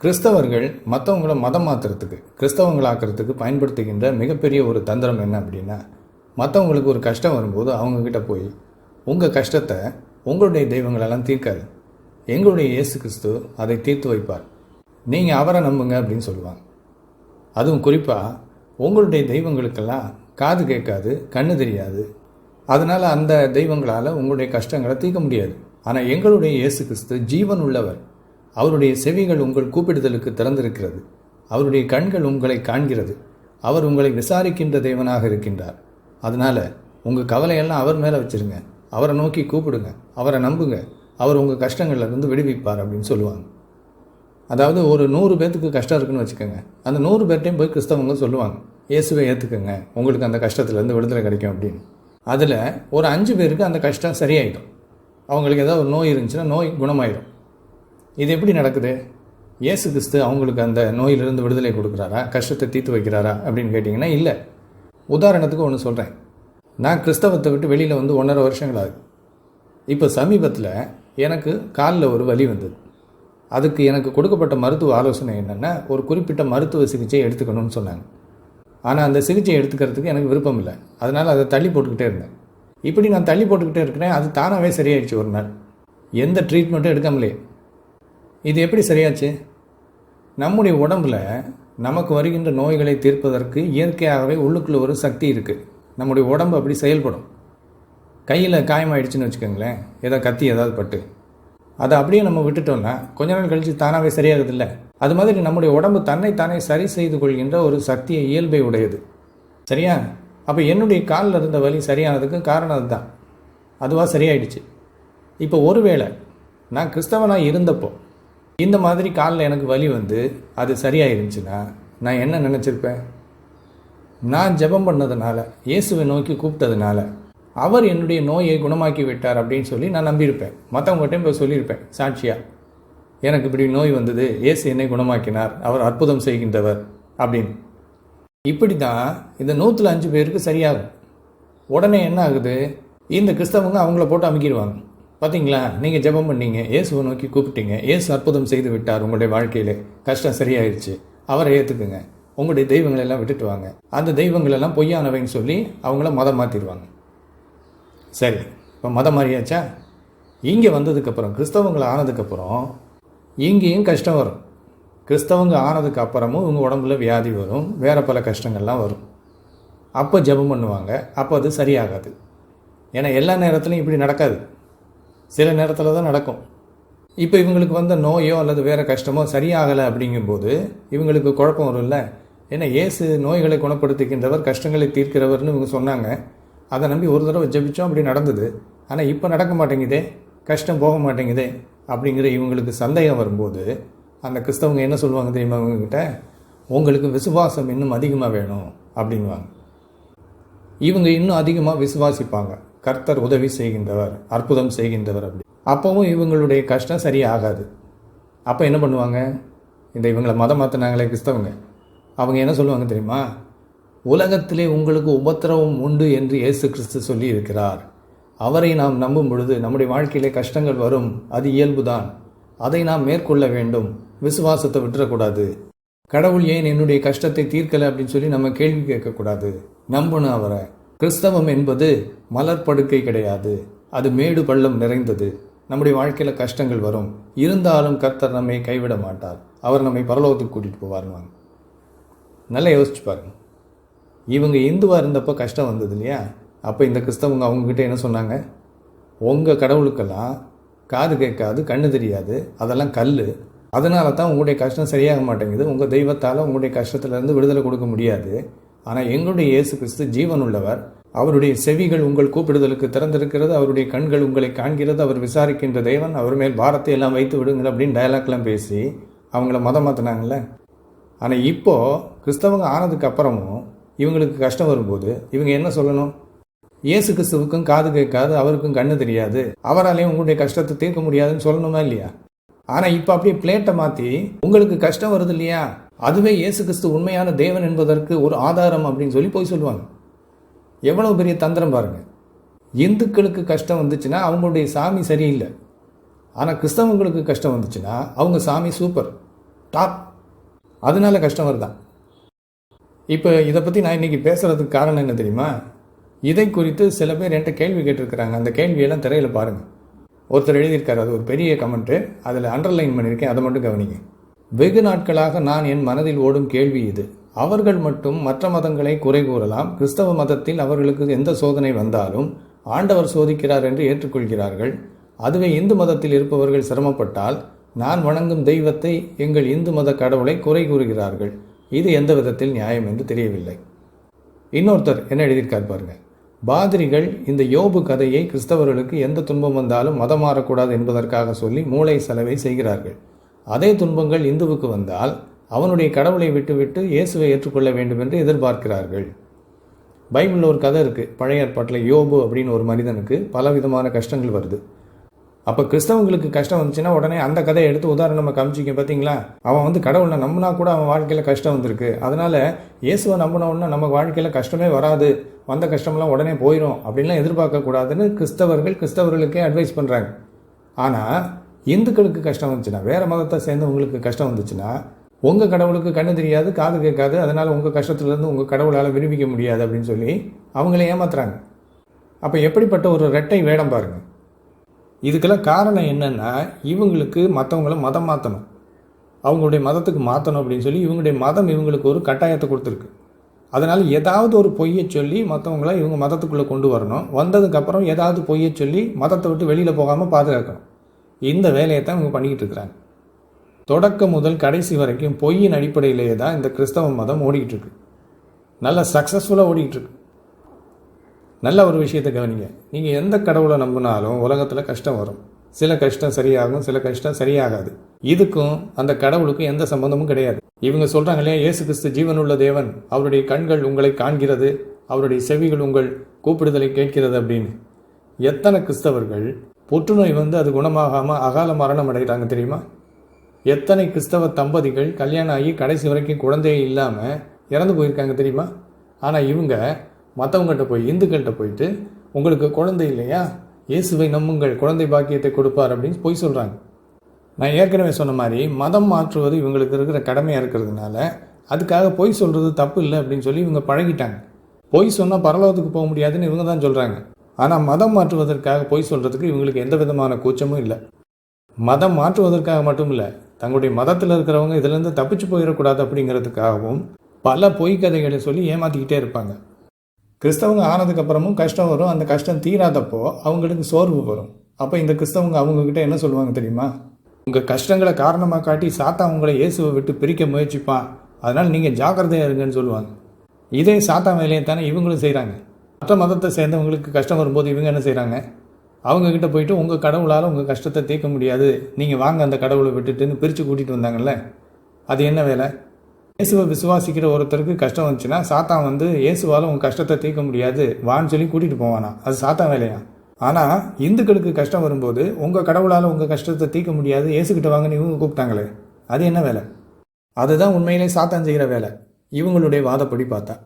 கிறிஸ்தவர்கள் மற்றவங்கள மதம் மாற்றுறதுக்கு, கிறிஸ்தவங்களாக்கிறதுக்கு பயன்படுத்துகின்ற மிகப்பெரிய ஒரு தந்திரம் என்ன அப்படின்னா, மற்றவங்களுக்கு ஒரு கஷ்டம் வரும்போது அவங்கக்கிட்ட போய் உங்கள் கஷ்டத்தை உங்களுடைய தெய்வங்களெல்லாம் தீர்க்காது, எங்களுடைய இயேசு கிறிஸ்து அதை தீர்த்து வைப்பார், நீங்கள் அவரை நம்புங்க அப்படின்னு சொல்லுவாங்க. அதுவும் குறிப்பாக உங்களுடைய தெய்வங்களுக்கெல்லாம் காது கேட்காது, கண்ணு தெரியாது, அதனால் அந்த தெய்வங்களால் உங்களுடைய கஷ்டங்களை தீர்க்க முடியாது. ஆனால் எங்களுடைய இயேசு கிறிஸ்து ஜீவன் உள்ளவர். அவருடைய செவிகள் உங்கள் கூப்பிடுதலுக்கு திறந்திருக்கிறது. அவருடைய கண்கள் உங்களை காண்கிறது. அவர் உங்களை விசாரிக்கின்ற தேவனாக இருக்கின்றார். அதனால் உங்கள் கவலையெல்லாம் அவர் மேலே வச்சுருங்க, அவரை நோக்கி கூப்பிடுங்க, அவரை நம்புங்க, அவர் உங்கள் கஷ்டங்கள்லேருந்து விடுவிப்பார் அப்படின்னு சொல்லுவாங்க. அதாவது ஒரு 100 பேர்த்துக்கு கஷ்டம் இருக்குன்னு வச்சுக்கோங்க, அந்த 100 பேர்ட்டையும் போய் கிறிஸ்தவங்க சொல்லுவாங்க, இயேசுவை ஏற்றுக்குங்க, உங்களுக்கு அந்த கஷ்டத்துலேருந்து விடுதலை கிடைக்கும் அப்படின்னு. அதில் ஒரு 5 பேருக்கு அந்த கஷ்டம் சரியாயிடும். அவங்களுக்கு ஏதாவது ஒரு நோய் இருந்துச்சுன்னா நோய் குணமாயிடும். இது எப்படி நடக்குது? இயேசு கிறிஸ்து அவங்களுக்கு அந்த நோயிலிருந்து விடுதலை கொடுக்குறாரா, கஷ்டத்தை தீர்த்து வைக்கிறாரா அப்படின்னு கேட்டிங்கன்னா இல்லை. உதாரணத்துக்கு ஒன்று சொல்கிறேன். நான் கிறிஸ்தவத்தை விட்டு வெளியில் வந்து 1.5 வருஷங்கள் ஆகுது. இப்போ சமீபத்தில் எனக்கு காலில் ஒரு வலி வந்தது. அதுக்கு எனக்கு கொடுக்கப்பட்ட மருத்துவ ஆலோசனை என்னென்னா, ஒரு குறிப்பிட்ட மருத்துவ சிகிச்சை எடுத்துக்கணும்னு சொன்னாங்க. ஆனால் அந்த சிகிச்சை எடுத்துக்கிறதுக்கு எனக்கு விருப்பம் இல்லை. அதனால் அதை தள்ளி போட்டுக்கிட்டே இருந்தேன். இப்படி நான் தள்ளி போட்டுக்கிட்டே இருக்கிறேன். அது தானாகவே சரியாயிடுச்சு ஒரு நாள், எந்த ட்ரீட்மெண்ட்டும் எடுக்காமலே. இது எப்படி சரியாச்சு? நம்முடைய உடம்பில் நமக்கு வருகின்ற நோய்களை தீர்ப்பதற்கு இயற்கையாகவே உள்ளுக்குள்ளே ஒரு சக்தி இருக்குது. நம்முடைய உடம்பு அப்படி செயல்படும். கையில் காயமாயிடுச்சுன்னு வச்சுக்கோங்களேன், ஏதோ கத்தி ஏதாவது பட்டு, அதை அப்படியே நம்ம விட்டுட்டோம்னா கொஞ்ச நாள் கழித்து தானாகவே சரியாகுதில்ல. அது மாதிரி நம்முடைய உடம்பு தன்னைத்தானே சரி செய்து கொள்கின்ற ஒரு சக்தியை, இயல்பை உடையது. சரியா? அப்போ என்னுடைய காலில் இருந்த வலி சரியானதுக்கு காரணம் அதுதான். அதுவாக சரியாயிடுச்சு. இப்போ ஒருவேளை நான் கிறிஸ்தவனாக இருந்தப்போ இந்த மாதிரி காலில் எனக்கு வலி வந்து அது சரியாயிருந்துச்சுன்னா நான் என்ன நினச்சிருப்பேன்? நான் ஜெபம் பண்ணதுனால, இயேசுவை நோக்கி கூப்பிட்டதுனால அவர் என்னுடைய நோயை குணமாக்கி விட்டார் அப்படின்னு சொல்லி நான் நம்பியிருப்பேன். மற்றவங்ககிட்டையும் போய் சொல்லியிருப்பேன் சாட்சியாக, எனக்கு இப்படி நோய் வந்தது, இயேசு என்னை குணமாக்கினார், அவர் அற்புதம் செய்கின்றவர் அப்படின்னு. இப்படி தான் இந்த 105 பேருக்கு சரியாகும். உடனே என்ன ஆகுது? இந்த கிறிஸ்தவங்க அவங்கள போட்டு அமுக்கிடுவாங்க. பார்த்தீங்களா, நீங்கள் ஜெபம் பண்ணீங்க, இயேசுவை நோக்கி கூப்பிட்டீங்க, இயேசு அற்புதம் செய்து விட்டார், உங்களுடைய வாழ்க்கையில் கஷ்டம் சரியாயிடுச்சு, அவரை ஏற்றுக்குங்க, உங்களுடைய தெய்வங்களெல்லாம் விட்டுட்டு வாங்க, அந்த தெய்வங்களெல்லாம் பொய்யானவைன்னு சொல்லி அவங்கள மதம் மாற்றிடுவாங்க. சரி, இப்போ மதம் மாறியாச்சா? இங்கே வந்ததுக்கப்புறம், கிறிஸ்தவங்களை ஆனதுக்கப்புறம் இங்கேயும் கஷ்டம் வரும். கிறிஸ்தவங்க ஆனதுக்கு அப்புறமும் இவங்க உடம்புல வியாதி வரும், வேறு பல கஷ்டங்கள்லாம் வரும். அப்போ ஜெபம் பண்ணுவாங்க, அப்போ அது சரியாகாது. ஏன்னா எல்லா நேரத்துலையும் இப்படி நடக்காது, சில நேரத்தில் தான் நடக்கும். இப்போ இவங்களுக்கு வந்த நோயோ அல்லது வேறு கஷ்டமோ சரியாகலை அப்படிங்கும்போது இவங்களுக்கு குழப்பம் வரும்ல. ஏன்னா இயேசு நோய்களை குணப்படுத்துகின்றவர், கஷ்டங்களை தீர்க்கிறவர்னு இவங்க சொன்னாங்க. அதை நம்பி ஒரு தடவை ஜெபிச்சோம், அப்படி நடந்தது. ஆனால் இப்போ நடக்க மாட்டேங்குதே, கஷ்டம் போக மாட்டேங்குதே அப்படிங்கிற இவங்களுக்கு சந்தேகம் வரும்போது அந்த கிறிஸ்தவங்க என்ன சொல்லுவாங்க தெரியுமா? அவங்கக்கிட்ட, உங்களுக்கு விசுவாசம் இன்னும் அதிகமாக வேணும் அப்படிங்குவாங்க. இவங்க இன்னும் அதிகமாக விசுவாசிப்பாங்க, கர்த்தர் உதவி செய்கின்றவர், அற்புதம் செய்கின்றவர் அப்படி. அப்போவும் இவங்களுடைய கஷ்டம் சரியாகாது. அப்போ என்ன பண்ணுவாங்க? இந்த இவங்களை மதம் மாற்றினாங்களே கிறிஸ்தவங்க, அவங்க என்ன சொல்லுவாங்க தெரியுமா? உலகத்திலே உங்களுக்கு உபத்திரவம் உண்டு என்று இயேசு கிறிஸ்து சொல்லி இருக்கிறார். அவரை நாம் நம்பும் பொழுது நம்முடைய வாழ்க்கையிலே கஷ்டங்கள் வரும், அது இயல்புதான், அதை நாம் மேற்கொள்ள வேண்டும், விசுவாசத்தை விட்டுறக்கூடாது. கடவுள் ஏன் என்னுடைய கஷ்டத்தை தீர்க்கலை அப்படின்னு சொல்லி நம்ம கேள்வி கேட்கக்கூடாது, நம்பணும் அவரை. கிறிஸ்தவம் என்பது மலர் படுக்கை கிடையாது, அது மேடு பள்ளம் நிறைந்தது. நம்முடைய வாழ்க்கையில் கஷ்டங்கள் வரும், இருந்தாலும் கர்த்தர் நம்மை கைவிட மாட்டார், அவர் நம்மை பரலோகத்துக்கு கூட்டிகிட்டு போவார்வாங்க. நல்லா யோசிச்சு பாருங்க. இவங்க இந்துவாக இருந்தப்போ கஷ்டம் வந்தது இல்லையா? அப்போ இந்த கிறிஸ்தவங்க அவங்கக்கிட்ட என்ன சொன்னாங்க? உங்கள் கடவுளுக்கெல்லாம் காது கேட்காது, கண்ணு தெரியாது, அதெல்லாம் கல், அதனால தான் உங்களுடைய கஷ்டம் சரியாக மாட்டேங்குது, உங்கள் தெய்வத்தால் உங்களுடைய கஷ்டத்துலேருந்து விடுதலை கொடுக்க முடியாது. ஆனால் எங்களுடைய இயேசு கிறிஸ்து ஜீவன் உள்ளவர், அவருடைய செவிகள் உங்கள் கூப்பிடுதலுக்கு திறந்திருக்கிறது, அவருடைய கண்கள் உங்களை காண்கிறது, அவர் விசாரிக்கின்ற தேவன், அவர் மேல் பாரத்தை எல்லாம் வைத்து விடுங்கள் அப்படின்னு டயலாக்லாம் பேசி அவங்கள மதம் மாற்றினாங்கல்ல. ஆனால் இப்போது கிறிஸ்தவங்க ஆனதுக்கு அப்புறமும் இவங்களுக்கு கஷ்டம் வரும்போது இவங்க என்ன சொல்லணும்? இயேசு கிறிஸ்துவுக்கும் காது கேட்காது, அவருக்கும் கண்ணு தெரியாது, அவராலையும் உங்களுடைய கஷ்டத்தை தீர்க்க முடியாதுன்னு சொல்லணுமா இல்லையா? ஆனால் இப்போ அப்படியே பிளேட்டை மாற்றி, உங்களுக்கு கஷ்டம் வருது இல்லையா, அதுவே இயேசு கிறிஸ்து உண்மையான தேவன் என்பதற்கு ஒரு ஆதாரம் அப்படின்னு சொல்லி போய் சொல்லுவாங்க. எவ்வளவு பெரிய தந்திரம் பாருங்கள். இந்துக்களுக்கு கஷ்டம் வந்துச்சுன்னா அவங்களுடைய சாமி சரியில்லை, ஆனால் கிறிஸ்தவங்களுக்கு கஷ்டம் வந்துச்சுன்னா அவங்க சாமி சூப்பர், டாப். அதனால கஷ்டம் வருதான். இப்போ இதை பற்றி நான் இன்றைக்கி பேசுகிறதுக்கு காரணம் என்ன தெரியுமா? இதை குறித்து சில பேர் என்கிட்ட கேள்வி கேட்டிருக்கிறாங்க. அந்த கேள்வியெல்லாம் திரையில் பாருங்கள். ஒருத்தர் எழுதியிருக்காரு, அது ஒரு பெரிய கமெண்ட்டு, அதில் அண்டர்லைன் பண்ணியிருக்கேன், அதை மட்டும் கவனிங்க. வெகு நாட்களாக நான் என் மனதில் ஓடும் கேள்வி இது. அவர்கள் மட்டும் மற்ற மதங்களை குறை கூறலாம். கிறிஸ்தவ மதத்தில் அவர்களுக்கு எந்த சோதனை வந்தாலும் ஆண்டவர் சோதிக்கிறார் என்று ஏற்றுக்கொள்கிறார்கள். அதுவே இந்து மதத்தில் இருப்பவர்கள் சிரமப்பட்டால் நான் வணங்கும் தெய்வத்தை, எங்கள் இந்து மத கடவுளை குறை கூறுகிறார்கள். இது எந்த விதத்தில் நியாயம் என்று தெரியவில்லை. இன்னொருத்தர் என்ன எழுதியிருக்கார் பாருங்க. பாதிரிகள் இந்த யோபு கதையை கிறிஸ்தவர்களுக்கு எந்த துன்பம் வந்தாலும் மதம் மாறக்கூடாது என்பதற்காக சொல்லி மூளை செலவை செய்கிறார்கள். அதே துன்பங்கள் இந்துவுக்கு வந்தால் அவனுடைய கடவுளை விட்டுவிட்டு இயேசுவை ஏற்றுக்கொள்ள வேண்டும் என்று எதிர்பார்க்கிறார்கள். பைபிளில் ஒரு கதை இருக்குது. பழைய ஏற்பாட்டில் யோபு அப்படின்னு ஒரு மனிதனுக்கு பல விதமான கஷ்டங்கள் வருது. அப்போ கிறிஸ்தவங்களுக்கு கஷ்டம் வந்துச்சுன்னா உடனே அந்த கதையை எடுத்து உதாரணமாக காமிச்சிங்க. பார்த்தீங்களா, அவன் கடவுளை நம்பினா கூட அவன் வாழ்க்கையில் கஷ்டம் வந்திருக்கு, அதனால் இயேசுவை நம்பினோன்னா நமக்கு வாழ்க்கையில் கஷ்டமே வராது, வந்த கஷ்டம்லாம் உடனே போயிடும் அப்படின்லாம் எதிர்பார்க்கக்கூடாதுன்னு கிறிஸ்தவர்களுக்கே அட்வைஸ் பண்ணுறாங்க. ஆனால் இந்துக்களுக்கு கஷ்டம் வந்துச்சுன்னா, வேறு மதத்தை சேர்ந்தவங்களுக்கு கஷ்டம் வந்துச்சுன்னா, உங்கள் கடவுளுக்கு கண்ணு தெரியாது, காது கேட்காது, அதனால் உங்கள் கஷ்டத்துலேருந்து உங்கள் கடவுளால் விடுவிக்க முடியாது அப்படின்னு சொல்லி அவங்கள ஏமாத்துறாங்க. அப்போ எப்படிப்பட்ட ஒரு ரெட்டை வேடம் பாருங்கள். இதுக்கெல்லாம் காரணம் என்னென்னா, இவங்களுக்கு மற்றவங்கள மதம் மாற்றணும், அவங்களுடைய மதத்துக்கு மாற்றணும் அப்படின்னு சொல்லி இவங்களுடைய மதம் இவங்களுக்கு ஒரு கட்டாயத்தை கொடுத்துருக்கு. அதனால் ஏதாவது ஒரு பொய்யை சொல்லி மற்றவங்கள இவங்க மதத்துக்குள்ளே கொண்டு வரணும். வந்ததுக்கப்புறம் ஏதாவது பொய்யை சொல்லி மதத்தை விட்டு வெளியில் போகாமல் பாதுகாக்கணும். இந்த வேலையை தான் இவங்க பண்ணிக்கிட்டு இருக்கிறாங்க. தொடக்கம் முதல் கடைசி வரைக்கும் பொய்யின் அடிப்படையிலேயே தான் இந்த கிறிஸ்தவ மதம் ஓடிக்கிட்டு இருக்கு. நல்லா சக்ஸஸ்ஃபுல்லாக ஓடிக்கிட்டு இருக்கு. நல்ல ஒரு விஷயத்தை கவனிங்க. நீங்கள் எந்த கடவுளை நம்பினாலும் உலகத்தில் கஷ்டம் வரும். சில கஷ்டம் சரியாகும், சில கஷ்டம் சரியாகாது. இதுக்கும் அந்த கடவுளுக்கும் எந்த சம்பந்தமும் கிடையாது. இவங்க சொல்கிறாங்களே, இயேசு கிறிஸ்து ஜீவனுள்ள தேவன், அவருடைய கண்கள் உங்களை காண்கிறது, அவருடைய செவிகள் உங்கள் கூப்பிடுதலை கேட்கிறது அப்படின்னு. எத்தனை கிறிஸ்தவர்கள் புற்றுநோய் அது குணமாகாமல் அகால மரணம் அடைகிறாங்க தெரியுமா? எத்தனை கிறிஸ்தவ தம்பதிகள் கல்யாணம் ஆகி கடைசி வரைக்கும் குழந்தையே இல்லாமல் இறந்து போயிருக்காங்க தெரியுமா? ஆனால் இவங்க மற்றவங்கள்ட்ட போய், இந்துக்கள்கிட்ட போயிட்டு, உங்களுக்கு குழந்தை இல்லையா, இயேசுவை நம்புங்கள், குழந்தை பாக்கியத்தை கொடுப்பார் அப்படின்னு பொய் சொல்கிறாங்க. நான் ஏற்கனவே சொன்ன மாதிரி மதம் மாற்றுவது இவங்களுக்கு இருக்கிற கடமையாக இருக்கிறதுனால அதுக்காக பொய் சொல்கிறது தப்பு இல்லை அப்படின்னு சொல்லி இவங்க பழகிட்டாங்க. பொய் சொன்னால் பரலோகத்துக்கு போக முடியாதுன்னு இவங்க தான் சொல்கிறாங்க. ஆனால் மதம் மாற்றுவதற்காக பொய் சொல்கிறதுக்கு இவங்களுக்கு எந்த விதமான கூச்சமும் இல்லை. மதம் மாற்றுவதற்காக மட்டும் இல்லை, தங்களுடைய மதத்தில் இருக்கிறவங்க இதிலேருந்து தப்பிச்சு போயிடக்கூடாது அப்படிங்கிறதுக்காகவும் பல பொய் கதைகளை சொல்லி ஏமாற்றிக்கிட்டே இருப்பாங்க. கிறிஸ்தவங்க ஆனதுக்கப்புறமும் கஷ்டம் வரும். அந்த கஷ்டம் தீராதப்போ அவங்களுக்கு சோர்வு வரும். அப்போ இந்த கிறிஸ்தவங்க அவங்கக்கிட்ட என்ன சொல்லுவாங்க தெரியுமா? உங்கள் கஷ்டங்களை காரணமாக காட்டி சாத்தான் உங்களை இயேசுவை விட்டு பிரிக்க முயற்சிப்பான், அதனால் நீங்கள் ஜாக்கிரதையாக இருங்கன்னு சொல்லுவாங்க. இதே சாத்தான் வேலையை தானே இவங்களும் செய்கிறாங்க. மற்ற மதத்தை சேர்ந்தவங்களுக்கு கஷ்டம் வரும்போது இவங்க என்ன செய்கிறாங்க? அவங்கக்கிட்ட போயிட்டு உங்கள் கடவுளால் உங்கள் கஷ்டத்தை தீர்க்க முடியாது, நீங்கள் வாங்க அந்த கடவுளை விட்டுட்டுன்னு பிரித்து கூட்டிகிட்டு வந்தாங்கல்ல, அது என்ன வேலை? இயேசுவை விசுவாசிக்கிற ஒருத்தருக்கு கஷ்டம் வந்துச்சுன்னா சாத்தான் இயேசுவால் உங்கள் கஷ்டத்தை தீர்க்க முடியாது வான்னு சொல்லி கூட்டிகிட்டு போவானா? அது சாத்தான் வேலையா? ஆனால் இந்துக்களுக்கு கஷ்டம் வரும்போது உங்கள் கடவுளால் உங்கள் கஷ்டத்தை தீர்க்க முடியாது, இயேசுக்கிட்ட வாங்கன்னு இவங்க கூப்பிட்டாங்களே, அது என்ன வேலை? அதுதான் உண்மையிலே சாத்தான் செய்கிற வேலை இவங்களுடைய வாதப்படி பார்த்தா.